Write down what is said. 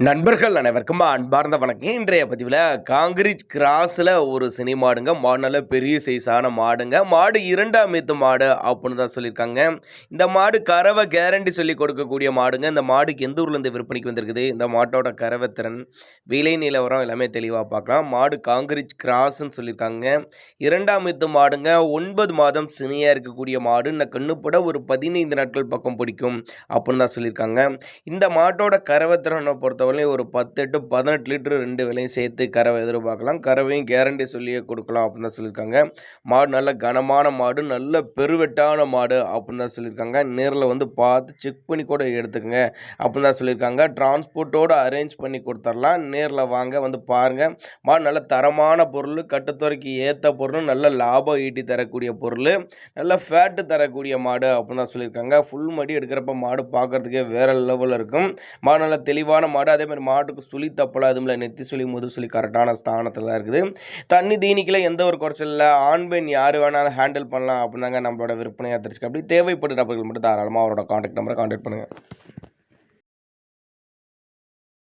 நண்பர்கள் அனைவருக்கும் அன்பார்ந்த வணக்கம். இன்றைய பதிவில் காங்கிரீட் கிராஸில் ஒரு சினை மாடுங்க. மாடு நல்ல பெரிய சைஸான மாடுங்க. மாடு 2ஆம் ஈத்து மாடு அப்படின்னு தான் சொல்லியிருக்காங்க. இந்த மாடு கறவை கேரண்டி சொல்லி கொடுக்கக்கூடிய மாடுங்க. இந்த மாடுக்கு எந்த ஊர்லேருந்து விற்பனைக்கு வந்திருக்குது, இந்த மாட்டோட கறவை திறன், விலை நிலவரம் எல்லாமே தெளிவாக பார்க்கலாம். மாடு காங்கிரீட் கிராஸ்ன்னு சொல்லியிருக்காங்க. 2ஆம் ஈத்து மாடுங்க. 9 மாதம் சினையாக இருக்கக்கூடிய மாடு. இந்த கண்ணுப்பட ஒரு 15 நாட்கள் பக்கம் பிடிக்கும் அப்படின்னு தான் சொல்லியிருக்காங்க. இந்த மாட்டோட கறவை திறனை பொறுத்த ஒரு 10 to 18 லிட்டர் 2 விலையும் சேர்த்து கறவை எதிர்பார்க்கலாம். கறவையும் கேரண்டி சொல்லியே கொடுக்கலாம் அப்படின்னு தான் சொல்லியிருக்காங்க. மாடு நல்ல கனமான மாடு, நல்ல பெருவெட்டான மாடு அப்படின்னு தான் சொல்லியிருக்காங்க. நேரில் வந்து பார்த்து செக் பண்ணி கூட எடுத்துக்கங்க அப்படின்னு தான் சொல்லியிருக்காங்க. டிரான்ஸ்போர்ட்டோடு அரேஞ்ச் பண்ணி கொடுத்துடலாம். நேரில் வாங்க, வந்து பாருங்கள். மாடு நல்ல தரமான பொருள், கட்டுத்துறைக்கு ஏற்ற பொருள், நல்ல லாபம் ஈட்டி தரக்கூடிய பொருள், நல்ல ஃபேட்டு தரக்கூடிய மாடு அப்படின்னு தான் சொல்லியிருக்காங்க. ஃபுல் மடி எடுக்கிறப்ப மாடு பார்க்குறதுக்கே வேறு லெவலில் இருக்கும். மாடு நல்ல தெளிவான மாடு. அதே மாதிரி மாட்டுக்கு சுழி தப்பல, அதுவும் இல்லை நெத்தி சுழி முது சுழி கரெக்டான ஸ்தானத்தில் தான் இருக்குது. தண்ணி தீனிக்கில் எந்த ஒரு குறைச்சல் இல்லை. ஆண் பெண் யார் வேணாலும் ஹேண்டில் பண்ணலாம் அப்படின்னாங்க நம்மளோட விற்பனையாக தெரிஞ்சுக்க. அப்படி தேவைப்படுற நபர்கள் மட்டும் தாராளமாக அவரோட கான்டாக்ட் நம்பரை கான்டாக்ட் பண்ணுங்கள்.